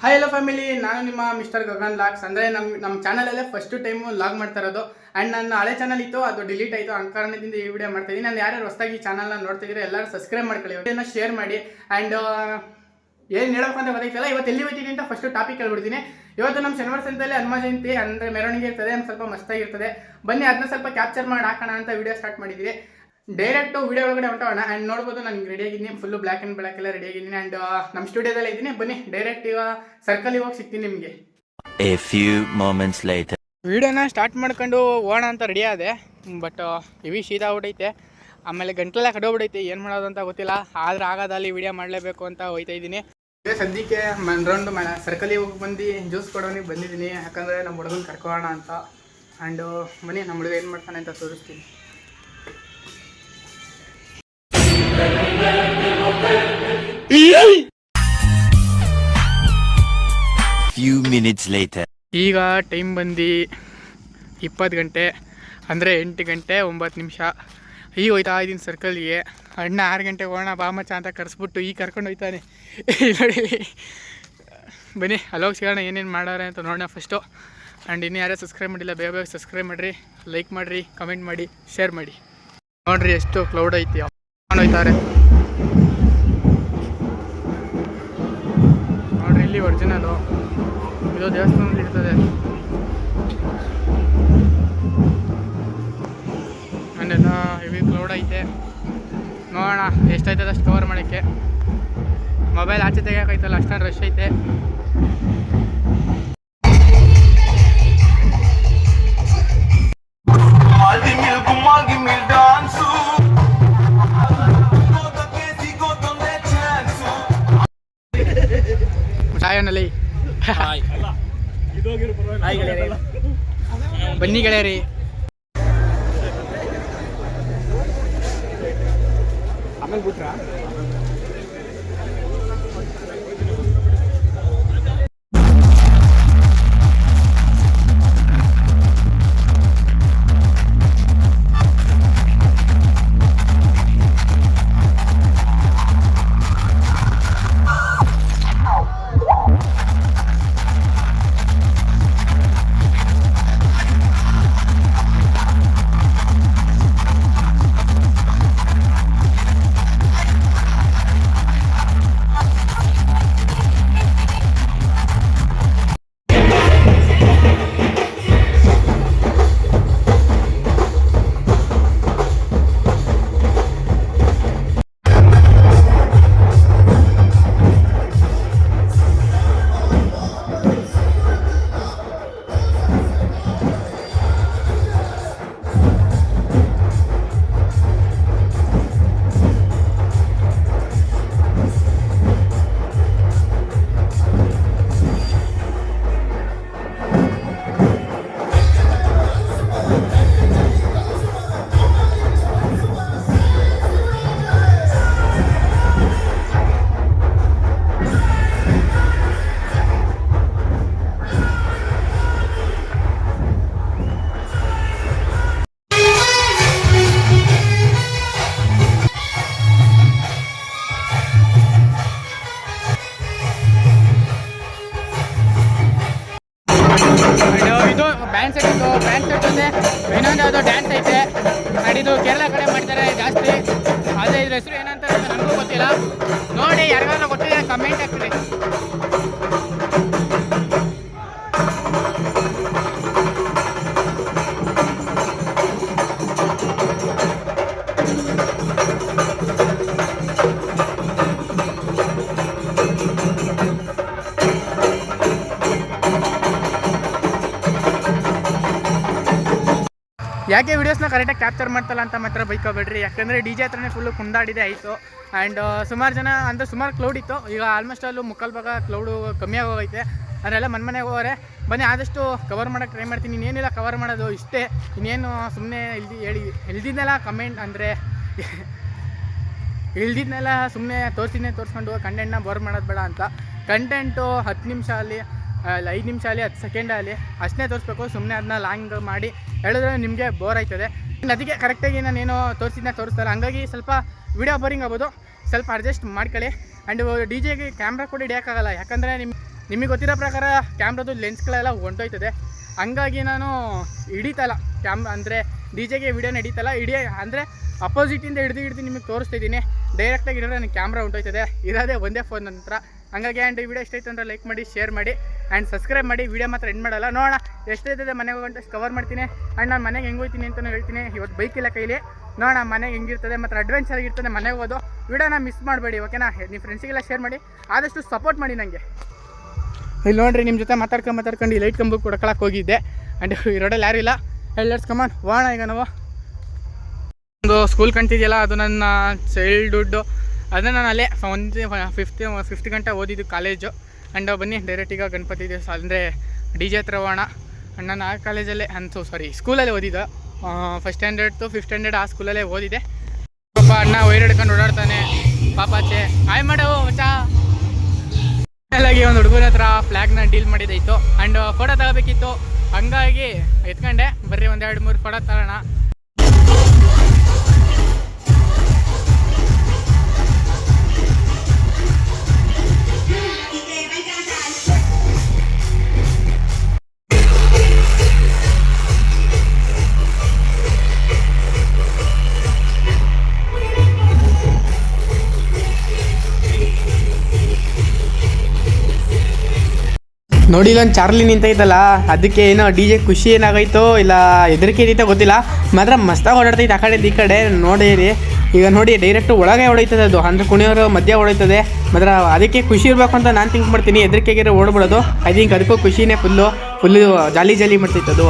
Hi hello family, ನಾನು ನಿಮ್ಮ mister Gagan logs. ಅಂದರೆ ನಮ್ಮ ಚಾನಲಲ್ಲೇ ಫಸ್ಟ್ ಟೈಮು ಲಾಗ್ ಮಾಡ್ತಾ ಇರೋದು. ಆ್ಯಂಡ್ ನನ್ನ ಹಳೆ ಚಾನಲ್ ಇತ್ತು, ಅದು ಡಿಲೀಟ್ ಆಯಿತು. ಆ ಕಾರಣದಿಂದ ಈ ವಿಡಿಯೋ ಮಾಡ್ತಾಯಿದ್ದೀನಿ. ನಾನು ಯಾರ್ಯಾರು ಹೊಸದಾಗಿ ಚಾನಲ್ನ ನೋಡ್ತಿದ್ದೀರಿ ಎಲ್ಲರೂ ಸಬ್ಸ್ಕ್ರೈಬ್ ಮಾಡ್ಕೊಳ್ಳಿ, ವಿಡಿಯೋನ ಶೇರ್ ಮಾಡಿ. ಆ್ಯಂಡ್ ಏನು ಹೇಳೋಕೆ ಅಂತ ಗೊತ್ತಾಯ್ತಲ್ಲ, ಇವತ್ತು ಎಲ್ಲಿ ಹೋಗ್ತೀನಿ ಅಂತ ಫಸ್ಟು ಟಾಪಿಕ್ ಹೇಳ್ಬಿಡ್ತೀನಿ. ಇವತ್ತು ನಮ್ಮ ಶನಿವಾರ ಸಂತೆಯಲ್ಲಿ ಹನುಮ ಜಯಂತಿ ಅಂದರೆ ಮೆರವಣಿಗೆ ಇರ್ತದೆ, ಒಂದು ಸ್ವಲ್ಪ ಮಸ್ತಾಗಿರ್ತದೆ. ಬನ್ನಿ ಅದನ್ನ ಸ್ವಲ್ಪ ಕ್ಯಾಪ್ಚರ್ ಮಾಡಿ ಹಾಕೋಣ ಅಂತ ವಿಡಿಯೋ ಸ್ಟಾರ್ಟ್ ಮಾಡಿದ್ದೀವಿ. ಡೈರೆಕ್ಟು ವಿಡಿಯೋ ಒಳಗಡೆ ಹೊಂಟೋಣ. ಆ್ಯಂಡ್ ನೋಡ್ಬೋದು ನಾನು ರೆಡಿ ಆಗಿದ್ದೀನಿ, ಫುಲ್ಲು ಬ್ಲ್ಯಾಕ್ ಆ್ಯಂಡ್ ಬ್ಲ್ಯಾಕ್ ಎಲ್ಲ ರೆಡಿ ಆಗಿದ್ದೀನಿ. ಆ್ಯಂಡ್ ನಮ್ಮ ಸ್ಟುಡಿಯೋದಲ್ಲೇ ಇದ್ದೀನಿ. ಬನ್ನಿ ಡೈರೆಕ್ಟ್ ಇವಾಗ ಸರ್ಕಲ್ ಹೋಗಿ ಸಿಗ್ತೀನಿ ನಿಮಗೆ. ವಿಡಿಯೋನ ಸ್ಟಾರ್ಟ್ ಮಾಡ್ಕೊಂಡು ಹೋಗೋಣ ಅಂತ ರೆಡಿ ಆದೆ, ಬಟ್ ಹೆವಿ ಶೀತ ಆಗ್ಬಿಟ್ಟೈತೆ. ಆಮೇಲೆ ಗಂಟಲೆಲ್ಲ ಕಡೋಗ್ಬಿಟ್ಟೈತೆ, ಏನು ಮಾಡೋದು ಅಂತ ಗೊತ್ತಿಲ್ಲ. ಆದ್ರೆ ಆಗೋದಲ್ಲಿ ವಿಡಿಯೋ ಮಾಡಲೇಬೇಕು ಅಂತ ಹೋಗ್ತಾ ಇದ್ದೀನಿ. ಸದ್ಯಕ್ಕೆ ರೌಂಡ್ ಸರ್ಕಲಿಗೆ ಹೋಗಿ ಬಂದು ಜ್ಯೂಸ್ ಕೊಡೋನಿಗೆ ಬಂದಿದ್ದೀನಿ, ಯಾಕಂದರೆ ನಮ್ಮ ಹುಡುಗನ ಕರ್ಕೋಣ ಅಂತ. ಆ್ಯಂಡ್ ಬನ್ನಿ ನಮ್ಮ ಹುಡುಗ ಏನು ಮಾಡ್ತಾನೆ ಅಂತ ತೋರಿಸ್ತೀನಿ. ಈಗ ಟೈಮ್ ಬಂದು 20 ಗಂಟೆ, ಅಂದರೆ 8 ಗಂಟೆ 9 ನಿಮಿಷ. ಈಗ ಹೋಯ್ತಾ ಇದ್ದೀನಿ ಸರ್ಕಲ್ಗೆ. ಅಣ್ಣ 6 ಗಂಟೆಗೆ ಹೋಗೋಣ ಬಾ ಮಚ್ಚ ಅಂತ ಕರೆಸ್ಬಿಟ್ಟು ಈಗ ಕರ್ಕೊಂಡು ಹೋಯ್ತಾನೆ ನೋಡಿ. ಬನ್ನಿ ಅಲ್ಲೋಗಿ ಸಿಗೋಣ, ಏನೇನು ಮಾಡೋರೆ ಅಂತ ನೋಡೋಣ ಫಸ್ಟು. ಆ್ಯಂಡ್ ಇನ್ನೂ ಯಾರೇ ಸಬ್ಸ್ಕ್ರೈಬ್ ಮಾಡಿಲ್ಲ, ಬೇಗ ಬೇಗ ಸಬ್ಸ್ಕ್ರೈಬ್ ಮಾಡಿರಿ, ಲೈಕ್ ಮಾಡಿರಿ, ಕಮೆಂಟ್ ಮಾಡಿ, ಶೇರ್ ಮಾಡಿ. ನೋಡಿರಿ ಎಷ್ಟು ಕ್ಲೌಡ್ ಐತಿ, ಹೋಯ್ತಾರೆ ನೋಡಿರಿ. ಇಲ್ಲಿ ಒರಿಜಿನಲು ಇದು ದೇವಸ್ಥಾನದಲ್ಲಿ ಇರ್ತದೆ. ಅಲ್ಲೆಲ್ಲ ಹೆವಿ ಕ್ಲೌಡ್ ಐತೆ. ನೋಡೋಣ ಎಷ್ಟಾಯ್ತದೆ ಅಷ್ಟು ಕವರ್ ಮಾಡೋಕ್ಕೆ. ಮೊಬೈಲ್ ಆಚೆ ತೆಗಿಯೋಕೈತಲ್ಲ, ಅಷ್ಟೊಂದು ರಶ್ ಐತೆ. ಸಾಯೋನಲ್ಲಿ ಬನ್ನಿ ಗೆಳೆಯರಿ. ಆಮೇಲೆ ಬಿಟ್ರಾ ಇದು ಬ್ಯಾಂಡ್ ಸೆಟ್ ಜೊತೆ ಇನ್ನೊಂದು ಯಾವುದೋ ಡ್ಯಾನ್ಸ್ ಐತೆ. ಆ್ಯಂಡ್ ಇದು ಕೇರಳ ಕಡೆ ಮಾಡ್ತಾರೆ ಜಾಸ್ತಿ. ಆದರೆ ಇದ್ರ ಹೆಸರು ಏನಂತ ನನಗೂ ಗೊತ್ತಿಲ್ಲ. ನೋಡಿ ಯಾರಿಗಾದ್ರೂ ಗೊತ್ತಿದೆ ಕಮೆಂಟ್ ಹಾಕ್ಬಿಡಿ. ಯಾಕೆ ವೀಡಿಯೋಸ್ನ ಕರೆಕ್ಟಾಗಿ ಕ್ಯಾಪ್ಚರ್ ಮಾಡ್ತಲ್ಲ ಅಂತ ಮಾತ್ರ ಬೈಕೋಬೇಡ್ರಿ, ಯಾಕಂದರೆ ಡಿ ಜೆ ಹತ್ರನೇ ಫುಲ್ಲು ಕುಂದಾಡಿದೆ ಆಯಿತು. ಆ್ಯಂಡ್ ಸುಮಾರು ಜನ ಅಂದರೆ ಸುಮಾರು ಕ್ಲೌಡ್ ಇತ್ತು. ಈಗ ಆಲ್ಮೋಸ್ಟ್ ಅಲ್ಲೂ ಮುಕ್ಕಾಲು ಭಾಗ ಕ್ಲೌಡು ಕಮ್ಮಿ ಆಗೋಗೈತೆ. ಅದನ್ನೆಲ್ಲ ಮನೆಗೆ ಹೋಗೋರೆ. ಬನ್ನಿ ಆದಷ್ಟು ಕವರ್ ಮಾಡೋಕ್ಕೆ ಟ್ರೈ ಮಾಡ್ತೀನಿ. ಇನ್ನೇನಿಲ್ಲ ಕವರ್ ಮಾಡೋದು ಇಷ್ಟೇ, ಇನ್ನೇನು ಸುಮ್ಮನೆ ಇಲ್ದಿದ್ದೆಲ್ಲ ಕಮೆಂಟ್ ಅಂದರೆ ಇಲ್ದಿದ್ದನ್ನೆಲ್ಲ ಸುಮ್ಮನೆ ತೋರಿಸ್ಕೊಂಡು ಕಂಟೆಂಟ್ನ ಬೋರ್ ಮಾಡೋದು ಬೇಡ ಅಂತ. ಕಂಟೆಂಟು 10 ನಿಮಿಷ ಅಲ್ಲಿ 5 ನಿಮಿಷ ಅಲ್ಲಿ 10 ಸೆಕೆಂಡ್ ಅಲ್ಲಿ ಅಷ್ಟೇ ತೋರಿಸ್ಬೇಕು. ಸುಮ್ಮನೆ ಅದನ್ನ ಲಾಂಗ್ ಮಾಡಿ ಹೇಳಿದ್ರೆ ನಿಮಗೆ ಬೋರ್ ಆಯ್ತದೆ. ಅದಕ್ಕೆ ಕರೆಕ್ಟಾಗಿ ನಾನೇನೋ ತೋರಿಸ್ತಾರೆ, ಹಂಗಾಗಿ ಸ್ವಲ್ಪ ವಿಡಿಯೋ ಬೋರಿಂಗ್ ಆಗ್ಬೋದು, ಸ್ವಲ್ಪ ಅಡ್ಜಸ್ಟ್ ಮಾಡ್ಕೊಳ್ಳಿ. ಆ್ಯಂಡ್ ಡಿ ಜೆಗೆ ಕ್ಯಾಮ್ರಾ ಕೂಡ ಹಿಡಿಯೋಕ್ಕಾಗಲ್ಲ, ಯಾಕಂದರೆ ನಿಮಗೆ ಗೊತ್ತಿರೋ ಪ್ರಕಾರ ಕ್ಯಾಮ್ರಾದು ಲೆನ್ಸ್ಗಳೆಲ್ಲ ಹೊಂಟೋಯ್ತದೆ. ಹಂಗಾಗಿ ನಾನು ಹಿಡಿತಲ್ಲ ಅಂದರೆ ಡಿ ಜೆಗೆ ವಿಡಿಯೋನ ಹಿಡಿತಲ್ಲ. ಅಂದರೆ ಅಪೋಸಿಟಿಂದ ಹಿಡಿದು ನಿಮಗೆ ತೋರಿಸ್ತಾ ಇದ್ದೀನಿ. ಡೈರೆಕ್ಟಾಗಿ ಹಿಡಿದ್ರೆ ನನಗೆ ಕ್ಯಾಮ್ರಾ ಹೊಂಟೋಯ್ತದೆ, ಇರೋದೇ ಒಂದೇ ಫೋನ್ ನಂತರ. ಹಂಗಾಗಿ ಆ್ಯಂಡ್ ಈ ವಿಡಿಯೋ ಎಷ್ಟೈತೆ ಅಂದರೆ ಲೈಕ್ ಮಾಡಿ, ಶೇರ್ ಮಾಡಿ ಆ್ಯಂಡ್ ಸಬ್ಸ್ಕ್ರೈಬ್ ಮಾಡಿ. ವಿಡಿಯೋ ಮಾತ್ರ ಎಂಡ್ ಮಾಡಲ್ಲ, ನೋಡೋಣ ಎಷ್ಟೈತದೆ ಮನೆಗೆ ಹೋಗಂಟಷ್ಟು ಕವರ್ ಮಾಡ್ತೀನಿ. ಆ್ಯಂಡ್ ನಾನು ಮನೆಗೆ ಹೆಂಗೆ ಹೋಗ್ತೀನಿ ಅಂತಲೂ ಹೇಳ್ತೀನಿ. ಇವತ್ತು ಬೈಕಿಲ್ಲ ಕೈಲಿ, ನೋಡೋಣ ಮನೆಗೆ ಹೆಂಗಿರ್ತದೆ ಮತ್ತು ಅಡ್ವೆಂಚರ್ ಆಗಿರ್ತದೆ ಮನೆಗೆ ಹೋದು. ವಿಡಿಯೋನ ಮಿಸ್ ಮಾಡಬೇಡಿ, ಓಕೆನಾ? ನಿಮ್ಮ ಫ್ರೆಂಡ್ಸಿಗೆಲ್ಲ ಶೇರ್ ಮಾಡಿ, ಆದಷ್ಟು ಸಪೋರ್ಟ್ ಮಾಡಿ ನನಗೆ. ಇಲ್ಲಿ ನೋಡಿರಿ, ನಿಮ್ಮ ಜೊತೆ ಮಾತಾಡ್ಕೊಂಡು ಈ ಲೈಟ್ ಕಂಬ ಕೊಡ್ಕೊಳಕ್ಕೆ ಹೋಗಿದ್ದೆ. ಆ್ಯಂಡ್ ಈ ರೋಡಲ್ಲಿ ಯಾರೂ ಇಲ್ಲ. ಲೆಟ್ಸ್ ಕಮ್ ಆನ್ ಹೋಗೋಣ ಈಗ ನಾವು. ಒಂದು ಸ್ಕೂಲ್ ಕಾಣ್ತಿದೆಯಲ್ಲ, ಅದು ನನ್ನ ಚೈಲ್ಡ್ಹುಡ್ಡು. ಅದನ್ನು ನಾನು ಅಲ್ಲೇ ಫಿಫ್ತ್ ಗಂಟೆ ಓದಿದ್ದು ಕಾಲೇಜು. ಆ್ಯಂಡ್ ಬನ್ನಿ ಡೈರೆಕ್ಟ್ ಈಗ ಗಣಪತಿ ದಿವಸ ಅಂದರೆ ಡಿ ಜೆ ಹತ್ರ ಹೋಗೋಣ. ಆ್ಯಂಡ್ ನಾನು ಆ ಕಾಲೇಜಲ್ಲೇ ಸ್ಕೂಲಲ್ಲೇ ಓದಿದ್ದು. First standard to fifth standard ಆ ಸ್ಕೂಲಲ್ಲೇ ಓದಿದೆ. ಪಾಪ ಅಣ್ಣ ವೈರ್ ಹಿಡ್ಕೊಂಡು ಓಡಾಡ್ತಾನೆ ಪಾಪಾಚೆ. ಆಯ್ ಮಾಡೋ ಮಚಾ. ಎಲ್ಲಾಗಿ ಒಂದು ಹುಡುಗನ ಹತ್ರ ಫ್ಲ್ಯಾಗ್ನ ಡೀಲ್ ಮಾಡಿದ್ದಾಯಿತು. ಆ್ಯಂಡ್ ಫೋಟೋ ತಗೋಬೇಕಿತ್ತು, ಹಂಗಾಗಿ ಎತ್ಕೊಂಡೆ. ಬರ್ರಿ ಒಂದು 2-3 ಫೋಟೋ ತಗೋಣ. ನೋಡಿ ಇಲ್ಲೊಂದು ಚಾರ್ಲಿ ನಿಂತೈತಲ್ಲ, ಅದಕ್ಕೆ ಏನೋ ಡಿ ಜೆ ಖುಷಿ ಏನಾಗೈತೋ ಇಲ್ಲ ಹೆದರಿಕೆ ಏನೈತೋ ಗೊತ್ತಿಲ್ಲ, ಮಾತ್ರ ಮಸ್ತಾಗಿ ಓಡಾಡ್ತೈತೆ ಆ ಕಡೆ ಈ ಕಡೆ. ನೋಡಿರಿ ಈಗ ನೋಡಿ, ಡೈರೆಕ್ಟ್ ಒಳಗೆ ಹೊಡೈತದೆ ಅದು, ಅಂದರೆ ಕುಣಿಯೋರು ಮಧ್ಯ ಹೊಡೈತದೆ. ಮಾತ್ರ ಅದಕ್ಕೆ ಖುಷಿ ಇರಬೇಕು ಅಂತ ನಾನು ಥಿಂಕ್ ಮಾಡ್ತೀನಿ. ಹೆದರಿಕೆಗೆ ಓಡ್ಬಿಡೋದು. ಐ ಥಿಂಕ್ ಅದಕ್ಕೂ ಖುಷಿನೇ ಫುಲ್ಲು ಜಾಲಿ ಮಾಡ್ತೈತೆ ಅದು.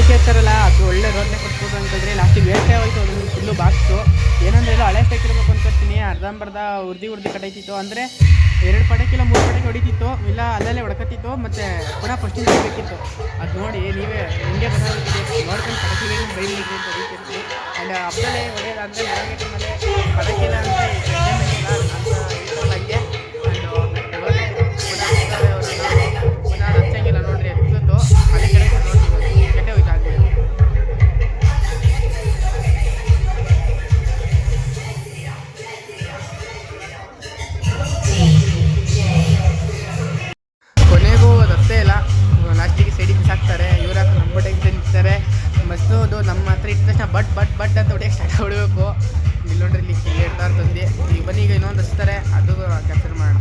ಕೇಳ್ತಾರಲ್ಲ, ಅದು ಒಳ್ಳೆ ರೋಡ್ನೇ ಕೊಟ್ಬೋದು ಅಂತಂದರೆ ಲಾಸ್ಟಿಗೆ ವೇಸ್ಟ್ ಆಗೋಯ್ತು. ಅದನ್ನು ಫುಲ್ಲು ಬಾಕ್ಸು ಏನಂದ್ರೆ ಎಲ್ಲ ಹಳೆ ಸ್ಟೈಕ್ ಇರಬೇಕು ಅನ್ಕೊಳ್ತೀನಿ. ಅರ್ಧಂಬರ್ಧ ಉರ್ದಿ ಕಟ್ಟೈತಿತ್ತು, ಅಂದರೆ 2 ಪಡಕ್ಕಿಲ್ಲ 3 ಪಡಕ್ಕೆ ಹೊಡಿತಿತ್ತು, ಇಲ್ಲ ಅಲ್ಲಲ್ಲೇ ಹೊಡ್ಕತ್ತಿತ್ತು. ಮತ್ತು ಪುನಃ ಫಸ್ಟಿಂದ ಬೇಕಿತ್ತು. ಅದು ನೋಡಿ ನೀವೇ ಹಿಂಗೆ ಬಂದಿದ್ದೀವಿ ನೋಡ್ಕೊಂಡು ಪಡಕಿಗೆ ಬೈಲಿ ಅಂತ ಹೊಡಿತಿರ್ತೀವಿ. ಆ್ಯಂಡ್ ಹಬ್ಬದಲ್ಲೇ ಹೊಡೆಯೋದಂದರೆ ಹೊರಗೆ ಟೈಮಲ್ಲಿ ಪಡಕ್ಕಿಲ್ಲ ಅಂದರೆ ಹಂಗೆ. ಪುನಃ ಹಚ್ಚಂಗಿಲ್ಲ ನೋಡ್ರಿ, ಎತ್ತಿತ್ತು ಅದೇ ಕಡೆ ನೋಡ್ತೀವಿ ಕೆಟ್ಟೆ ಹೋಯ್ತು ಆಗಲಿ. ಕೊನೆಗೂ ಅದಷ್ಟೇ ಇಲ್ಲ, ಲಾಸ್ಟಿಗೆ ಸೈಡಿಗೆ ಬಿಸಾಕ್ತಾರೆ. ಇವ್ರು ಹಾಕಿ ನಮ್ಮ ಬಟ್ಟೆಗೆ ನಿಂತಾರೆ. ಮಸ್ತು ಅದು ನಮ್ಮ ಹತ್ರ ಇಟ್ಟ ತಕ್ಷಣ ಬಟ್ ಅಂತ ಹೊಡೆಯಕ್ಕೆ ಸ್ಟಾರ್ಟ್ ಹೊಡಬೇಕು. ಇಲ್ಲಿ ನೋಡ್ರಿ, ಇಲ್ಲಿ ಇಡ್ತಾ ಇರ್ತಂದು. ಈಗ ಬನ್ನಿ, ಈಗ ಇನ್ನೊಂದು ಹಚ್ತಾರೆ, ಅದು ಕ್ಯಾಪ್ಚರ್ ಮಾಡೋಣ.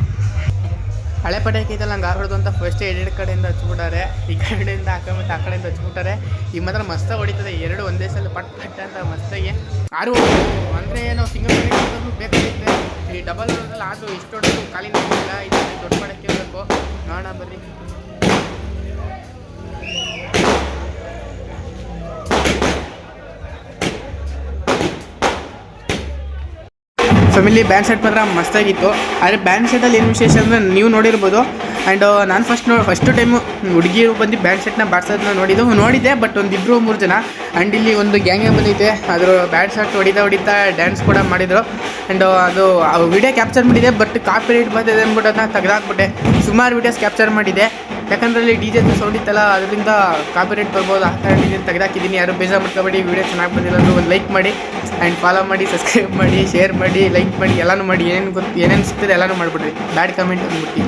ಹಳೆ ಪಟಾಕಿ ಐತಲ್ಲ ಹಂಗೆ ಹೊಡೆದು ಅಂತ ಫಸ್ಟ್ 2 ಕಡೆಯಿಂದ ಹಚ್ಬಿಟ್ಟಾರೆ. ಈ ಕಡೆಯಿಂದ ಮತ್ತು ಆ ಕಡೆಯಿಂದ ಹಚ್ಬಿಟ್ಟಾರೆ. ಈಗ ಮಾತ್ರ ಮಸ್ತಾಗಿ ಹೊಡಿತದೆ, 2 ಒಂದೇ ಸಲ ಪಟ್ ಅಂತ ಮಸ್ತಾಗಿ. ಆರು ಅಂದರೆ ನಾವು ಸಿಂಗಲ್ ಪಟಾಕಿ ಬೇಕಾಗುತ್ತೆ. ಈ ಡಬಲ್ ಹೊಡೆದಲ್ಲಿ ಆದರೂ ಇಷ್ಟು ಹೊಡೆದು ಕಾಲಿನ ಇಲ್ಲ. ಇದು ದೊಡ್ಡ ಪಟಾಕಿ ಇರಬೇಕು. ನೋಡೋಣ ಬರ್ರಿ. ಫ್ಯಾಮಿಲಿ ಬ್ಯಾಂಡ್ ಸೆಟ್ ಮಾತ್ರ ಮಸ್ತಾಗಿತ್ತು. ಆದರೆ ಬ್ಯಾಂಡ್ ಸೆಟ್ಟಲ್ಲಿ ಏನು ವಿಶೇಷ ಅಂದರೆ ನೀವು ನೋಡಿರ್ಬೋದು. ಆ್ಯಂಡ್ ನಾನು ಫಸ್ಟ್ ಟೈಮು ಹುಡುಗಿರು ಬಂದು ಬ್ಯಾಂಡ್ ಸೆಟ್ನ ಬಾಡ್ಸೋದನ್ನ ನೋಡಿದ್ದೆ. ಬಟ್ 1-2-3 ಜನ. ಆ್ಯಂಡ್ ಇಲ್ಲಿ ಒಂದು ಗ್ಯಾಂಗೇ ಬಂದೈತೆ, ಅದ್ರ ಬ್ಯಾಂಡ್ ಸೆಟ್ ಹೊಡಿತಾ ಡ್ಯಾನ್ಸ್ ಕೂಡ ಮಾಡಿದರು. ಆ್ಯಂಡ್ ಅದು ವಿಡಿಯೋ ಕ್ಯಾಪ್ಚರ್ ಮಾಡಿದೆ, ಬಟ್ ಕಾಪಿರೈಟ್ ಬಂದಿದೆ ಅಂದ್ಬಿಟ್ಟು ಅದನ್ನ ತೆಗೆದಾಕ್ಬಿಟ್ಟೆ. ಸುಮಾರು ವೀಡಿಯೋಸ್ ಕ್ಯಾಪ್ಚರ್ ಮಾಡಿದೆ, ಯಾಕಂದರೆ ಅಲ್ಲಿ ಡಿ ಜೆ ಸೌಂಡ್ ಇತ್ತಲ್ಲ, ಅದರಿಂದ ಕಾಪಿರೈಟ್ ಬರ್ಬೋದು. ಆ ಕಾರಣದಿಂದ ತೆಗೆದಾಕಿದ್ದೀನಿ. ಯಾರು ಬೇಜಾರು ಮಾಡ್ಕೊಬೇಡಿ. ವೀಡಿಯೋ ಚೆನ್ನಾಗಿ ಬಂದಿಲ್ಲ ಅಂದರೆ ಒಂದು ಲೈಕ್ ಮಾಡಿ ಆ್ಯಂಡ್ ಫಾಲೋ ಮಾಡಿ, ಸಬ್ಸ್ಕ್ರೈಬ್ ಮಾಡಿ, ಶೇರ್ ಮಾಡಿ, ಲೈಕ್ ಮಾಡಿ, ಎಲ್ಲನೂ ಮಾಡಿ. ಏನೇನು ಸಿಗ್ತದೆ ಎಲ್ಲನೂ ಮಾಡಿಬಿಡ್ರಿ. ಬ್ಯಾಡ್ ಕಮೆಂಟ್ ಅಂದ್ಬಿಟ್ಟು.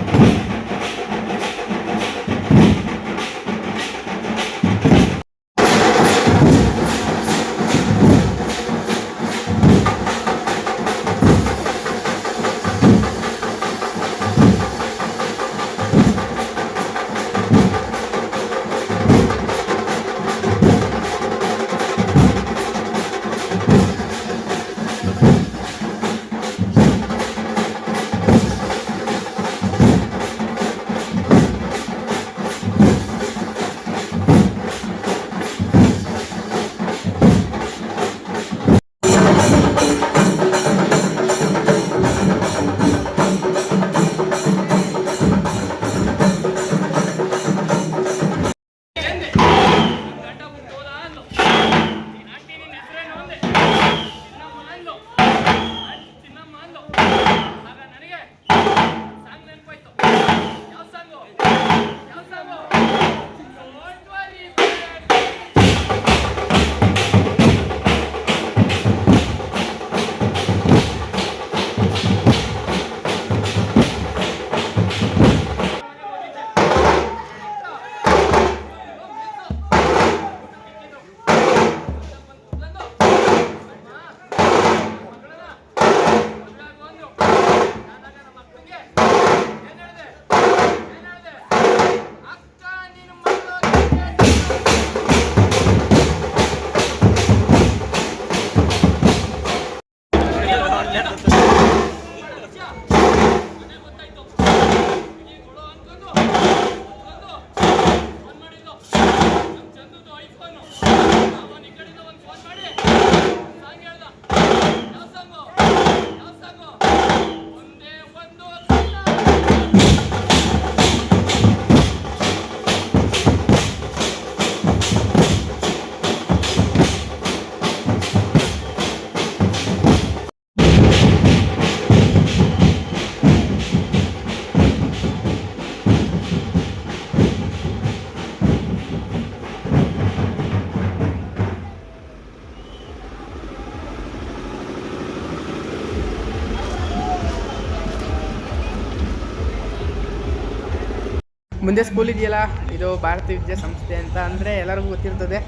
ಮುಂದೆ ಸ್ಕೂಲ್ ಇದೆಯಲ್ಲ, ಇದು ಭಾರತೀಯ ವಿದ್ಯಾ ಸಂಸ್ಥೆ ಅಂತ ಅಂದರೆ ಎಲ್ಲರಿಗೂ ಗೊತ್ತಿರ್ತದೆ.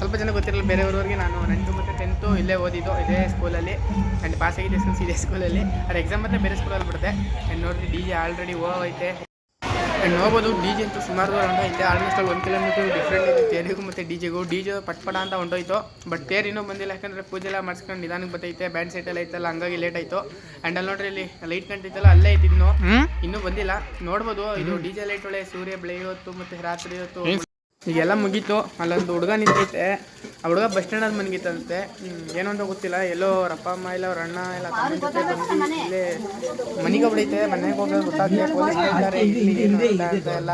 ಸ್ವಲ್ಪ ಜನ ಗೊತ್ತಿರಲ್ಲ ಬೇರೆಯವ್ರವ್ರಿಗೆ. ನಾನು 9th ಮತ್ತು 10th ಇಲ್ಲೇ ಓದಿದ್ದು, ಇದೇ ಸ್ಕೂಲಲ್ಲಿ. ಆ್ಯಂಡ್ ಪಾಸ್ ಆಗಿದ್ದೆ ಇದೇ ಸ್ಕೂಲಲ್ಲಿ. ಅದು ಎಕ್ಸಾಮ್ ಮತ್ತು ಬೇರೆ ಸ್ಕೂಲಲ್ಲಿ ಬಿಡುತ್ತೆ. ಆ್ಯಂಡ್ ನೋಡಿರಿ DJ ಆಲ್ರೆಡಿ ಹೋಗೈತೆ. ಆ್ಯಂಡ್ ನೋಡ್ಬೋದು DJ ಅಂತೂ ಸುಮಾರು ಹೊಂಟೋಯ್ತೆ. ಆಲ್ಮೋಸ್ಟ್ ಅಲ್ಲಿ 1 ಕಿಲೋಮೀಟರ್ ಡಿಫ್ರೆಂಟ್ ಇದೆ ತೇರಿಗೂ ಮತ್ತು DJ ಪಟ್ಪಟ ಅಂತ ಹೊಂಟೋಯ್ತು. ಬಟ್ ತೇರು ಇನ್ನೂ ಬಂದಿಲ್ಲ, ಯಾಕಂದರೆ ಪೂಜೆ ಎಲ್ಲ ಮಾಡಿಸ್ಕೊಂಡು ನಿಧಾನಕ್ಕೆ ಬರ್ತೈತೆ. ಬ್ಯಾಂಡ್ ಸೆಟ್ ಎಲ್ಲ ಐತಲ್ಲ, ಹಂಗಾಗಿ ಲೇಟ್ ಆಯಿತು. ಆ್ಯಂಡ್ ಅಲ್ಲಿ ನೋಡ್ರಿ, ಇಲ್ಲಿ ಲೈಟ್ ಕಾಣ್ತೈತಲ್ಲ, ಅಲ್ಲೇ ಐತಿ ಇನ್ನೂ ಬಂದಿಲ್ಲ. ನೋಡ್ಬೋದು, ಇದು DJ ಲೈಟ್ ಒಳ್ಳೆ ಸೂರ್ಯ ಬೆಳೆಯೋತ್ತು ಮತ್ತು ರಾತ್ರಿ ಹೊತ್ತು ಈಗೆಲ್ಲ ಮುಗೀತು. ಅಲ್ಲೊಂದು ಹುಡುಗ ನಿಂತೈತೆ. ಆ ಹುಡುಗ ಬಸ್ ಸ್ಟ್ಯಾಂಡಲ್ಲಿ ಮನ್ಗಿತ್ತಂತೆ. ಏನೋ ಅಂತ ಗೊತ್ತಿಲ್ಲ. ಎಲ್ಲೋ ಅವ್ರ ಅಪ್ಪ ಅಮ್ಮ ಇಲ್ಲ ಅವ್ರ ಅಣ್ಣ ಎಲ್ಲ ತಮ್ಮ ಜೊತೆ ಬಂದು ಇಲ್ಲೇ ಮನೆಗೆ ಹೊಡೈತೆ. ಮನೆಗೆ ಹೋಗೋದು ಗೊತ್ತಾಗ್ತದೆ. ಪೊಲೀಸ್ ಹೇಳ್ತಾರೆ ಇಲ್ಲಿ ಏನು ಅಂತ ಎಲ್ಲ.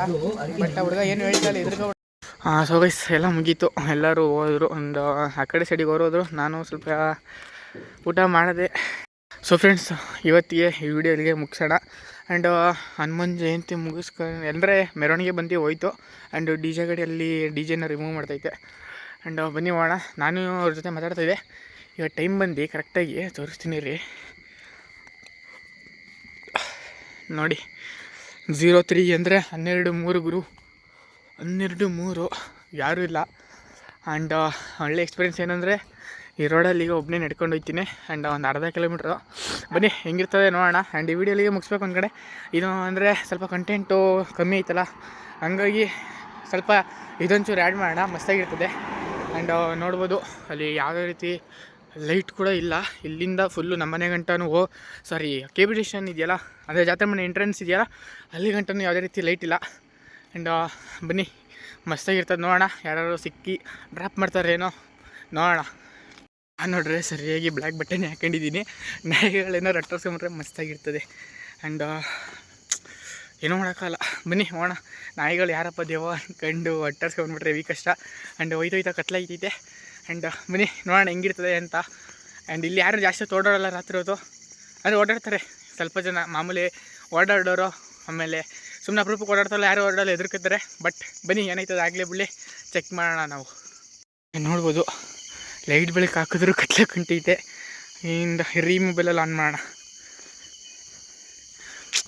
ಬಟ್ ಆ ಹುಡುಗ ಏನು ಹೇಳ್ತಾರೆ ಎದುರ್ಗ. ಸೊ ಗೈಸ್ ಎಲ್ಲ ಮುಗೀತು. ಎಲ್ಲರೂ ಹೋದರು. ಒಂದು ಆ ಕಡೆ ಸೈಡಿಗೆ ಹೋದ್ರು. ನಾನು ಸ್ವಲ್ಪ ಊಟ ಮಾಡಿದೆ. ಸೊ ಫ್ರೆಂಡ್ಸ್, ಇವತ್ತಿಗೆ ಈ ವಿಡಿಯೋ ಇಲ್ಲಿಗೆ ಮುಗಿಸೋಣ. ಆ್ಯಂಡ್ ಹನುಮಾನ್ ಜಯಂತಿ ಮುಗಿಸ್ಕೊಂಡು ಅಂದರೆ ಮೆರವಣಿಗೆ ಬಂದು ಹೋಯ್ತು. ಆ್ಯಂಡ್ DJ ಗಾಡಿಯಲ್ಲಿ DJನ ರಿಮೂವ್ ಮಾಡ್ತೈತೆ. ಆ್ಯಂಡ್ ಬನ್ನಿ ಹೋಗೋಣ. ನಾನು ಅವ್ರ ಜೊತೆ ಮಾತಾಡ್ತಾಯಿದ್ದೆ. ಈಗ ಟೈಮ್ ಬಂದು ಕರೆಕ್ಟಾಗಿ ತೋರಿಸ್ತೀನಿ ರೀ. ನೋಡಿ 03 ಅಂದರೆ 12:03 ಗುರು. 12:03 ಯಾರೂ ಇಲ್ಲ. ಆ್ಯಂಡ್ ಒಳ್ಳೆ ಎಕ್ಸ್ಪೀರಿಯೆನ್ಸ್ ಏನಂದರೆ, ಈ ರೋಡಲ್ಲಿ ಈಗ ಒಬ್ಬನೇ ನಡ್ಕೊಂಡು ಹೋಗ್ತೀನಿ. ಆ್ಯಂಡ್ ಒಂದು ಅರ್ಧ ಕಿಲೋಮೀಟ್ರು. ಬನ್ನಿ ಹೆಂಗಿರ್ತದೆ ನೋಡೋಣ. ಆ್ಯಂಡ್ ಈ ವಿಡಿಯೋಲಿಗೆ ಮುಗಿಸ್ಬೇಕು ಒಂದು ಕಡೆ. ಇದು ಅಂದರೆ ಸ್ವಲ್ಪ ಕಂಟೆಂಟು ಕಮ್ಮಿ ಐತಲ್ಲ, ಹಂಗಾಗಿ ಸ್ವಲ್ಪ ಇದೊಂಚೂರು ಆ್ಯಡ್ ಮಾಡೋಣ, ಮಸ್ತಾಗಿರ್ತದೆ. ಆ್ಯಂಡ್ ನೋಡ್ಬೋದು ಅಲ್ಲಿ ಯಾವುದೇ ರೀತಿ ಲೈಟ್ ಕೂಡ ಇಲ್ಲ. ಇಲ್ಲಿಂದ ಫುಲ್ಲು ನಮ್ಮನೆ ಗಂಟನೂ KBD ಸ್ಟೇಷನ್ ಇದೆಯಲ್ಲ, ಅದೇ ಜಾತ್ರೆ ಮನೆ ಎಂಟ್ರೆನ್ಸ್ ಇದೆಯಲ್ಲ, ಅಲ್ಲಿ ಗಂಟನೂ ಯಾವುದೇ ರೀತಿ ಲೈಟ್ ಇಲ್ಲ. ಆ್ಯಂಡ್ ಬನ್ನಿ ಮಸ್ತಾಗಿರ್ತದೆ ನೋಡೋಣ. ಯಾರು ಸಿಕ್ಕಿ ಡ್ರಾಪ್ ಮಾಡ್ತಾರೇನೋ ನೋಡೋಣ. ನಾನು ನೋಡ್ರೆ ಸರಿಯಾಗಿ ಬ್ಲ್ಯಾಕ್ ಬಟ್ಟೆನೇ ಹಾಕೊಂಡಿದ್ದೀನಿ. ನಾಯಿಗಳೇನೋ ರಟ್ಟರ್ಸ್ಕೊಂಡ್ರೆ ಮಸ್ತಾಗಿರ್ತದೆ. ಆ್ಯಂಡ್ ಏನೂ ಮಾಡೋಕ್ಕಲ್ಲ. ಬನ್ನಿ ಹೋಗೋಣ. ನಾಯಿಗಳು ಯಾರಪ್ಪ ದೇವ ಅಂದ್ಕೊಂಡು ಒಟ್ಟರ್ಸ್ಕೊಂಡ್ಬಿಟ್ರೆ ಹೆವಿ ಕಷ್ಟ. ಆ್ಯಂಡ್ ಹೋಯ್ತಾ ಕತ್ಲಾಯ್ತೈತೆ. ಆ್ಯಂಡ್ ಬನ್ನಿ ನೋಡೋಣ ಹೆಂಗಿರ್ತದೆ ಅಂತ. ಆ್ಯಂಡ್ ಇಲ್ಲಿ ಯಾರು ಜಾಸ್ತಿ ಓಡಾಡೋಲ್ಲ ರಾತ್ರಿ ಹೊತ್ತು. ಅಂದರೆ ಓಡಾಡ್ತಾರೆ ಸ್ವಲ್ಪ ಜನ, ಮಾಮೂಲಿ ಓಡಾಡೋರು. ಆಮೇಲೆ ಸುಮ್ಮನೆ ಅಪರೂಪಕ್ಕೆ ಓಡಾಡ್ತಾರಲ್ಲ, ಯಾರು ಓಡಾಡಲ್ಲ, ಹೆದರ್ಕೊತಾರೆ. ಬಟ್ ಬನ್ನಿ ಏನಾಯ್ತದೆ ಆಗಲೇ ಬಿಡಲಿ, ಚೆಕ್ ಮಾಡೋಣ ನಾವು. ನೋಡ್ಬೋದು ಲೈಟ್ ಬೆಳಕು ಹಾಕಿದ್ರು ಕತ್ಲೆ ಕುಂಟೈತೆ. ಇಂದ ಮೊಬೈಲಲ್ಲಿ ಆನ್ ಮಾಡೋಣ.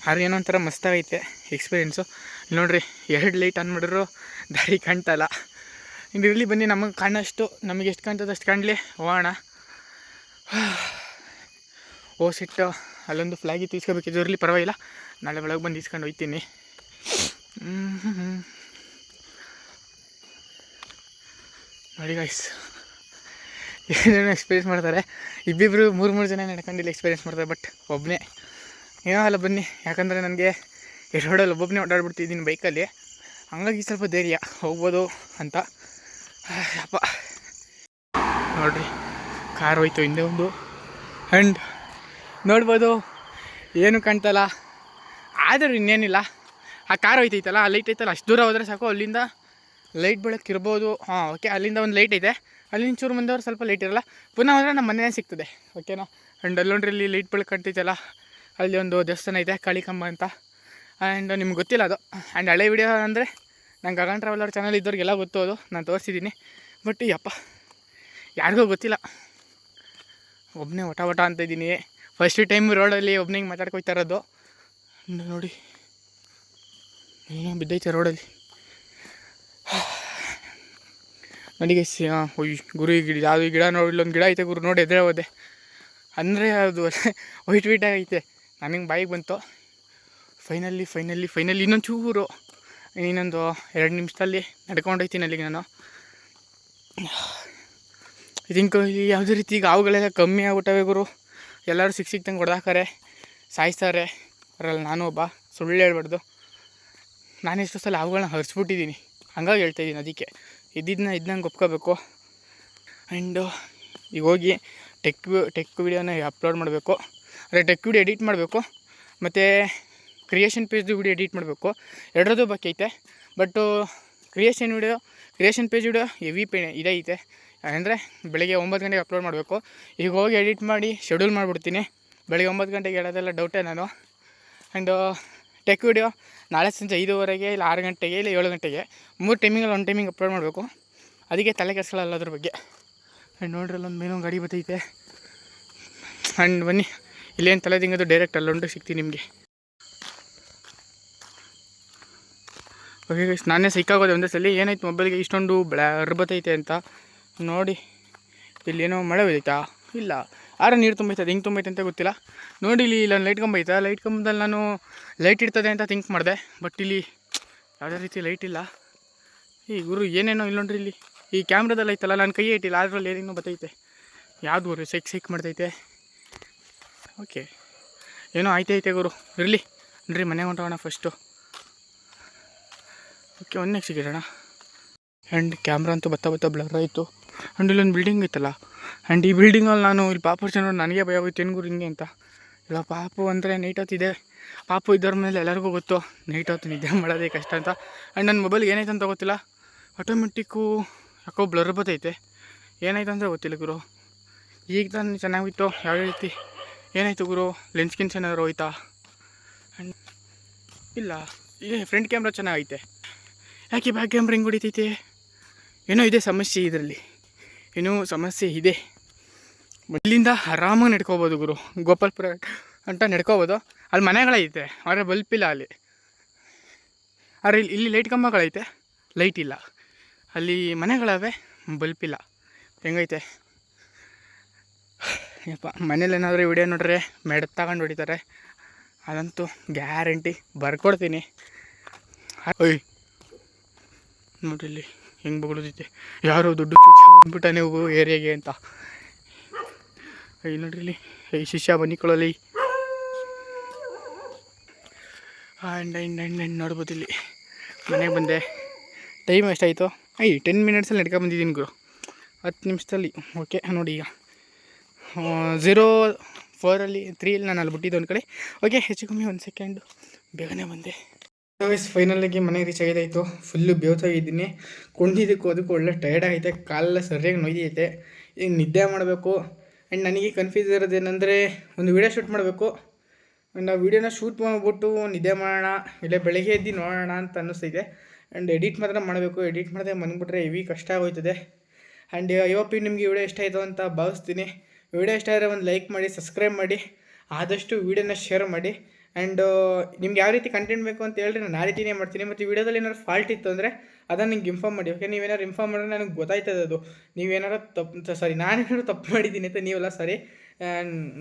ಅದು ಏನೋ ಒಂಥರ ಮಸ್ತಾಗೈತೆ ಎಕ್ಸ್ಪೀರಿಯೆನ್ಸು. ನೋಡಿರಿ 2 ಲೈಟ್ ಆನ್ ಮಾಡಿದ್ರು ದಾರಿ ಕಾಣ್ತಲ್ಲ. ಇನ್ನು ಇರಲಿ ಬನ್ನಿ, ನಮಗೆ ಕಾಣೋಷ್ಟು, ನಮಗೆ ಎಷ್ಟು ಕಾಣ್ತದೆ ಅಷ್ಟು ಕಾಣಲಿ, ಹೋಗೋಣ. ಸಿಟ್ಟು ಅಲ್ಲೊಂದು ಫ್ಲ್ಯಾಗಿ ತೀಸ್ಕೋಬೇಕಿದ್ದು, ಇರಲಿ ಪರವಾಗಿಲ್ಲ, ನಾಳೆ ಬೆಳಗ್ಗೆ ಬಂದು ಇಸ್ಕೊಂಡು ಹೋಗ್ತೀನಿ. ನೋಡಿ ಗೈಸ್, ಏನೇನೋ ಎಕ್ಸ್ಪೀರಿಯೆನ್ಸ್ ಮಾಡ್ತಾರೆ. ಇಬ್ಬಿಬ್ಬರು 3 ಜನ ನಡ್ಕೊಂಡಿಲ್ಲ ಎಕ್ಸ್ಪೀರಿಯೆನ್ಸ್ ಮಾಡ್ತಾರೆ. ಬಟ್ ಒಬ್ಬನೇ ಏನೋ ಅಲ್ಲ ಬನ್ನಿ. ಯಾಕಂದರೆ ನನಗೆ ಈ ರೋಡಲ್ಲಿ ಒಬ್ಬೊಬ್ಬನೇ ಓಡಾಡ್ಬಿಡ್ತಿದ್ದೀನಿ ಬೈಕಲ್ಲಿ, ಹಂಗಾಗಿ ಸ್ವಲ್ಪ ಧೈರ್ಯ ಹೋಗ್ಬೋದು ಅಂತ. ಅಪ್ಪ ನೋಡಿರಿ, ಕಾರ್ ಹೋಯ್ತು ಹಿಂದೆ ಒಂದು. ಆ್ಯಂಡ್ ನೋಡ್ಬೋದು ಏನು ಕಾಣ್ತಲ್ಲ, ಆದರೂ ಇನ್ನೇನಿಲ್ಲ. ಆ ಕಾರ್ ಹೋಯ್ತೈತಲ್ಲ, ಆ ಲೈಟ್ ಐತಲ್ಲ, ಅಷ್ಟು ದೂರ ಹೋದರೆ ಸಾಕು, ಅಲ್ಲಿಂದ ಲೈಟ್ ಬೆಳಕು ಇರ್ಬೋದು. ಓಕೆ, ಅಲ್ಲಿಂದ ಒಂದು ಲೈಟ್ ಐತೆ, ಅಲ್ಲಿಂದ ಚೂರು ಮುಂದೆ ಸ್ವಲ್ಪ ಲೈಟ್ ಇರೋಲ್ಲ. ಪುನಃ ಹೋದರೆ ನಮ್ಮ ಮನೆ ಸಿಗ್ತದೆ, ಓಕೆನಾ. ಆ್ಯಂಡ್ ಅಲ್ಲೊಂಡ್ರಿ ಇಲ್ಲಿ ಲೈಟ್ ಬೆಳಕು ಕಾಣ್ತೈತಲ್ಲ, ಅಲ್ಲಿ ಒಂದು ದೇವಸ್ಥಾನ ಇದೆ ಕಾಳಿಕಂಬ ಅಂತ. ಆ್ಯಂಡ್ ನಿಮ್ಗೆ ಗೊತ್ತಿಲ್ಲ ಅದು. ಆ್ಯಂಡ್ ಹಳೆ ವಿಡಿಯೋ ಅಂದರೆ ನಂಗೆ ಗಗನ್ ಟ್ರಾವೆಲರ್ ಚಾನಲ್ ಇದ್ದವ್ರಿಗೆಲ್ಲ ಗೊತ್ತು, ಅದು ನಾನು ತೋರಿಸಿದ್ದೀನಿ. ಬಟ್ ಯಪ್ಪ ಯಾರಿಗೂ ಗೊತ್ತಿಲ್ಲ. ಒಬ್ಬನೇ ಒಟ ಅಂತ ಇದ್ದೀನಿ. ಫಸ್ಟ್ ಟೈಮ್ ರೋಡಲ್ಲಿ ಒಬ್ಬನಿಗೆ ಮಾತಾಡ್ಕೊಯ್ತಾ ಇರೋದು. ನೋಡಿ ಏನೋ ಬಿದ್ದೈತೆ ರೋಡಲ್ಲಿ. ನನಗೆ ಗುರು ಈ ಗಿಡ, ಯಾವುದು ಗಿಡ ನೋಡಿ, ಇಲ್ಲೊಂದು ಗಿಡ ಐತೆ ಗುರು, ನೋಡಿ ಎದುರೇ ಹೋದೆ. ಅಂದರೆ ಅದು ವೈಟ್ ಆಗೈತೆ. ನನಗೆ ಬಾಯಿಗೆ ಬಂತು. ಫೈನಲಿ ಇನ್ನೊಂದು ಚೂರು, ಇನ್ನೊಂದು 2 ನಿಮಿಷದಲ್ಲಿ ನಡ್ಕೊಂಡು ಹೋಗ್ತೀನಿ ಅಲ್ಲಿಗೆ ನಾನು. ಇದಕ್ಕೆ ಇಲ್ಲಿ ಯಾವುದೇ ರೀತಿ ಈಗ ಹಾವುಗಳೆಲ್ಲ ಕಮ್ಮಿ ಆಗ್ಬಿಟ್ಟವೆ ಗುರು. ಎಲ್ಲರೂ ಸಿಕ್ತಂಗೆ ಹೊಡೆದಾಕಾರೆ, ಸಾಯಿಸ್ತಾರೆ. ಅವರಲ್ಲಿ ನಾನು ಒಬ್ಬ, ಸುಳ್ಳು ಹೇಳ್ಬಾರ್ದು. ನಾನೆಷ್ಟು ಸಲ ಹಾವುಗಳನ್ನ ಹರಿಸ್ಬಿಟ್ಟಿದ್ದೀನಿ, ಹಂಗಾಗಿ ಹೇಳ್ತಾಯಿದ್ದೀನಿ. ಅದಕ್ಕೆ ಇದ್ದಂಗೆ ಒಪ್ಕೋಬೇಕು. ಆ್ಯಂಡು ಈಗ ಹೋಗಿ ಟೆಕ್ ವಿಡಿಯೋನ ಅಪ್ಲೋಡ್ ಮಾಡಬೇಕು. ಅಂದರೆ ಟೆಕ್ ವಿಡಿಯೋ ಎಡಿಟ್ ಮಾಡಬೇಕು, ಮತ್ತು ಕ್ರಿಯೇಷನ್ ಪೇಜ್ದು ವಿಡಿಯೋ ಎಡಿಟ್ ಮಾಡಬೇಕು. ಎರಡರದ್ದು ಬಾಕಿ ಐತೆ. But creation page video heavy ಇದೈತೆ. ಅಂದರೆ ಬೆಳಗ್ಗೆ 9 ಗಂಟೆಗೆ ಅಪ್ಲೋಡ್ ಮಾಡಬೇಕು. ಈಗ ಹೋಗಿ ಎಡಿಟ್ ಮಾಡಿ ಶೆಡ್ಯೂಲ್ ಮಾಡಿಬಿಡ್ತೀನಿ. ಬೆಳಗ್ಗೆ 9 ಗಂಟೆಗೆ ಹೇಳೋದೆಲ್ಲ ಡೌಟೇ ನಾನು. ಆ್ಯಂಡು ಟೆಕ್ ವಿಡಿಯೋ ನಾಳೆ ಸಂಜೆ 5:15 ಇಲ್ಲ 6 ಗಂಟೆಗೆ ಇಲ್ಲ 7 ಗಂಟೆಗೆ 3 ಟೈಮಿಂಗಲ್ಲಿ 1 ಟೈಮಿಂಗ್ ಅಪ್ಲೋಡ್ ಮಾಡಬೇಕು. ಅದಕ್ಕೆ ತಲೆ ಕೆಡಿಸ್ಕೊಳ್ಳಲ್ಲ ಅದ್ರ ಬಗ್ಗೆ. ಆ್ಯಂಡ್ ನೋಡ್ರಿ ಅಲ್ಲೊಂದು ಮೇಲೊಂದು ಗಾಡಿ ಬರ್ತೈತೆ. ಆ್ಯಂಡ್ ಬನ್ನಿ, ಇಲ್ಲೇನು ತಲೆ ತಿಂಗೋದು, ಡೈರೆಕ್ಟ್ ಅಲ್ಲೊಂಡು ಸಿಗ್ತೀನಿ ನಿಮಗೆ. ಓಕೆ ಗೈಸ್, ನಾನೇ ಸಿಕ್ಕಾಗೋದೆ ಒಂದೇ ಸಲ. ಏನಾಯ್ತು ಮೊಬೈಲ್ಗೆ ಇಷ್ಟೊಂದು ಬ್ಲರ್ ಬತ್ತೈತೆ ಅಂತ ನೋಡಿ. ಇಲ್ಲೇನೋ ಮಳೆ ಹೋಯ್ತಾ? ಇಲ್ಲ, ನೀರು ತುಂಬೈತೆ. ಅದು ಹೆಂಗೆ ತುಂಬೈತೆ ಅಂತ ಗೊತ್ತಿಲ್ಲ. ನೋಡಿ ಇಲ್ಲಿ ಇಲ್ಲೊಂದು ಲೈಟ್ ಕಂಬ ಐತೆ. ಲೈಟ್ ಕಂಬದಲ್ಲಿ ನಾನು ಲೈಟ್ ಇರ್ತದೆ ಅಂತ ಥಿಂಕ್ ಮಾಡಿದೆ, ಬಟ್ ಇಲ್ಲಿ ಯಾವುದೇ ರೀತಿ ಲೈಟ್ ಇಲ್ಲ. ಈ ಗುರು ಏನೇನೋ ಇಲ್ಲಿ ನೋಡ್ರಿ, ಇಲ್ಲಿ ಈ ಕ್ಯಾಮ್ರಾದಲ್ಲಿ ಐತಲ್ಲ, ನಾನು ಕೈ ಇಟ್ಟಿಲ್ಲ, ಅದರಲ್ಲಿ ಏನೇನೋ ಬತ್ತೈತೆ. ಯಾವ್ದು ಗುರು ಸೈಕ್ ಮಾಡ್ತೈತೆ. ಓಕೆ, ಏನೋ ಐತೆ ಗುರು, ಇರಲಿ ನೋಡ್ರಿ. ಮನೆಗೆ ಹೊಂಟೋಣ ಫಸ್ಟು. ಓಕೆ, ಒಂದೇ ಸಿಗಿರೋಣ. ಆ್ಯಂಡ್ ಕ್ಯಾಮ್ರಾ ಅಂತೂ ಬತ್ತ ಬ್ಲರ್ ಆಯಿತು. ಆ್ಯಂಡ್ ಇಲ್ಲೊಂದು ಬಿಲ್ಡಿಂಗ್ ಐತಲ್ಲ, ಆ್ಯಂಡ್ ಈ ಬಿಲ್ಡಿಂಗಲ್ಲಿ ನಾನು ಇಲ್ಲಿ ಪಾಪು ನೋಡಿ ನನಗೆ ಭಯ ಹೋಯ್ತು. ಏನು ಗುರು ಹಿಂಗೆ ಅಂತ. ಇಲ್ಲ, ಪಾಪು ಅಂದರೆ ನೈಟ್ ಹೊತ್ತಿದೆ. ಪಾಪು ಇದ್ದವ್ರ ಮೇಲೆ ಎಲ್ಲರಿಗೂ ಗೊತ್ತು ನೈಟ್ ಹೊತ್ತು ನಿದ್ದೆ ಮಾಡೋದೇ ಕಷ್ಟ ಅಂತ. ಆ್ಯಂಡ್ ನನ್ನ ಮೊಬೈಲ್ಗೆ ಏನಾಯ್ತು ಅಂತ ಗೊತ್ತಿಲ್ಲ, ಆಟೋಮೆಟಿಕ್ಕು ಯಾಕೋ ಬ್ಲರ್ ಬತ್ತೈತೆ. ಏನಾಯ್ತು ಅಂತ ಗೊತ್ತಿಲ್ಲ ಗುರು. ಈಗ ತಾನು ಚೆನ್ನಾಗಿತ್ತು, ಯಾವ ರೀತಿ ಏನಾಯಿತು ಗುರು? ಲೆನ್ಸ್ ಏನಾದ್ರು ಹೋಯ್ತಾ? ಆ್ಯಂಡ್ ಇಲ್ಲ, ಈಗ ಫ್ರಂಟ್ ಕ್ಯಾಮ್ರಾ ಚೆನ್ನಾಗೈತೆ, ಯಾಕೆ ಬ್ಯಾಕ್ ಕ್ಯಾಮ್ರಾ ಹಿಂಗೆ ಹೊಡಿತೈತೆ? ಏನೋ ಇದೆ ಸಮಸ್ಯೆ, ಇದರಲ್ಲಿ ಏನೋ ಸಮಸ್ಯೆ ಇದೆ. ಇಲ್ಲಿಂದ ಆರಾಮಾಗಿ ನಡ್ಕೋಬೋದು ಗುರು. ಗೋಪಾಲ್ಪುರ ಅಂತ ನಡ್ಕೋಬೋದು. ಅಲ್ಲಿ ಮನೆಗಳೈತೆ, ಆದರೆ ಬಲ್ಪಿಲ್ಲ ಅಲ್ಲಿ. ಆದರೆ ಇಲ್ಲಿ ಲೈಟ್ ಕಂಬಗಳೈತೆ, ಲೈಟ್ ಇಲ್ಲ. ಅಲ್ಲಿ ಮನೆಗಳವೆ, ಬಲ್ಪಿಲ್ಲ. ಹೆಂಗೈತೆ ಯಪ್ಪ. ಮನೇಲೇನಾದರೂ ವಿಡಿಯೋ ನೋಡ್ರೆ ಮೆಡ್ ತಗೊಂಡು ಹೊಡಿತಾರೆ, ಅದಂತೂ ಗ್ಯಾರಂಟಿ ಬರ್ಕೊಡ್ತೀನಿ. ಓಯ್ ನೋಡ್ರಿ ಇಲ್ಲಿ ಹೆಂಗೆ ಬಗಳದೈತೆ. ಯಾರೋ ದುಡ್ಡು ಚುಚ್ಚಿ ಬಂದ್ಬಿಟ್ಟ ನೀವು ಏರಿಯಾಗೆ ಅಂತ. ನೋಡ್ರಿ ಇಲ್ಲಿ ಶಿಷ್ಯ ಬನ್ನಿಕೊಳ್ಳಲಿ. ಆ್ಯಂಡ್ ನೋಡ್ಬೋದು ಇಲ್ಲಿ ಮನೆಗೆ ಬಂದೆ. ಟೈಮ್ ಎಷ್ಟಾಯಿತು? 10 ಮಿನಿಟ್ಸಲ್ಲಿ ನಡ್ಕೊಂಬಂದಿದ್ದೀನಿ ಗುರು, 10 ನಿಮಿಷದಲ್ಲಿ. ಓಕೆ ನೋಡಿ, ಈಗ 04 3 ನಾನು ಅಲ್ಲಿ ಬಿಟ್ಟಿದ್ದು ಒಂದು ಕಡೆ. ಓಕೆ, ಹೆಚ್ಚು ಕಮ್ಮಿ 1 ಸೆಕೆಂಡು ಬೇಗನೆ ಬಂದೆ. ಫೈನಲಾಗಿ ಮನೆಗೆ ರೀಚ್ ಆಗಿದ್ದಾಯಿತು. ಫುಲ್ಲು ಬೇವ್ತಾಗಿದ್ದೀನಿ. ಕುಣಿದಕ್ಕೂ ಅದಕ್ಕೂ ಒಳ್ಳೆ ಟೈರ್ಡ್ ಆಗೈತೆ. ಕಾಲೆಲ್ಲ ಸರಿಯಾಗಿ ನೋಯ್ದೈತೆ. ಈಗ ನಿದ್ದೆ ಮಾಡಬೇಕು. ಆ್ಯಂಡ್ ನನಗೆ ಕನ್ಫ್ಯೂಸ್ ಇರೋದೇನೆಂದರೆ, ಒಂದು ವೀಡಿಯೋ ಶೂಟ್ ಮಾಡಬೇಕು. ಆ್ಯಂಡ್ ಆ ವೀಡಿಯೋನ ಶೂಟ್ ಮಾಡಿಬಿಟ್ಟು ನಿದ್ದೆ ಮಾಡೋಣ, ಇಲ್ಲ ಬೆಳಗ್ಗೆ ಎದ್ದು ನೋಡೋಣ ಅಂತ ಅನ್ನಿಸ್ತೈತೆ. ಆ್ಯಂಡ್ ಎಡಿಟ್ ಮಾತ್ರ ಮಾಡಬೇಕು. ಎಡಿಟ್ ಮಾಡದೆ ಬಂದುಬಿಟ್ರೆ ಹೆವಿ ಕಷ್ಟ ಆಗೋಯ್ತದೆ. ಆ್ಯಂಡ್ ಇವತ್ತು ನಿಮಗೆ ವಿಡಿಯೋ ಇಷ್ಟ ಆಯಿತು ಅಂತ ಭಾವಿಸ್ತೀನಿ. ವಿಡಿಯೋ ಇಷ್ಟ ಆದರೆ ಒಂದು ಲೈಕ್ ಮಾಡಿ, ಸಬ್ಸ್ಕ್ರೈಬ್ ಮಾಡಿ, ಆದಷ್ಟು ವೀಡಿಯೋನ ಶೇರ್ ಮಾಡಿ. ಆ್ಯಂಡ್ ನಿಮ್ಗೆ ಯಾವ ರೀತಿ ಕಂಟೆಂಟ್ ಬೇಕು ಅಂತ ಹೇಳಿದ್ರೆ ನಾನು ಆ ರೀತಿಯೇ ಮಾಡ್ತೀನಿ. ಮತ್ತು ವೀಡಿಯೋದಲ್ಲಿ ಏನಾದ್ರು ಫಾಲ್ಟ್ ಇತ್ತು ಅಂದರೆ ಅದನ್ನು ನಿಮ್ಗೆ ಇನ್ಫಾರ್ಮ್ ಮಾಡಿ. ಓಕೆ, ನೀವೇನಾದ್ರು ಇನ್ಫಾರ್ಮ್ ಮಾಡಿದ್ರೆ ನನಗೆ ಗೊತ್ತಾಯ್ತದೆ ಅದು ನೀವೇನಾರು ನಾನೇನಾದ್ರು ತಪ್ಪು ಮಾಡಿದ್ದೀನಿ ಅಂತ. ನೀವೆಲ್ಲ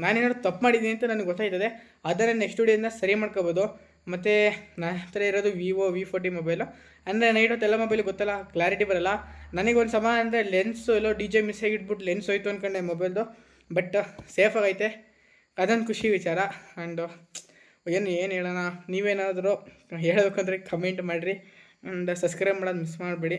ನಾನೇನಾದ್ರು ತಪ್ಪು ಮಾಡಿದ್ದೀನಿ ಅಂತ ನನಗೆ ಗೊತ್ತಾಯ್ತದೆ. ಅದನ್ನು ನೆಕ್ಸ್ಟ್ ವೀಡಿಯೋದಿಂದ ಸರಿ ಮಾಡ್ಕೋಬೋದು. ಮತ್ತು ನನ್ನ ಹತ್ರ ಇರೋದು Vivo V40 ಮೊಬೈಲು. ಅಂದರೆ ನೈಟ್ ಹೊತ್ತು ಎಲ್ಲ ಮೊಬೈಲ್ ಗೊತ್ತಲ್ಲ, ಕ್ಲಾರಿಟಿ ಬರೋಲ್ಲ. ನನಗೊಂದು ಸಮ ಅಂದರೆ ಲೆನ್ಸು ಎಲ್ಲೋ DJ ಮಿಸ್ ಆಗಿಟ್ಬಿಟ್ಟು ಲೆನ್ಸ್ ಹೋಯ್ತು ಅಂದ್ಕೊಂಡೆ ಮೊಬೈಲ್ದು. ಬಟ್ ಸೇಫಾಗೈತೆ, ಅದೊಂದು ಖುಷಿ ವಿಚಾರ. ಆ್ಯಂಡ್ ಏನು ಹೇಳೋಣ, ನೀವೇನಾದರೂ ಹೇಳಬೇಕಂದ್ರೆ ಕಮೆಂಟ್ ಮಾಡಿರಿ. ಆ್ಯಂಡ್ ಸಬ್ಸ್ಕ್ರೈಬ್ ಮಾಡೋದು ಮಿಸ್ ಮಾಡಬೇಡಿ.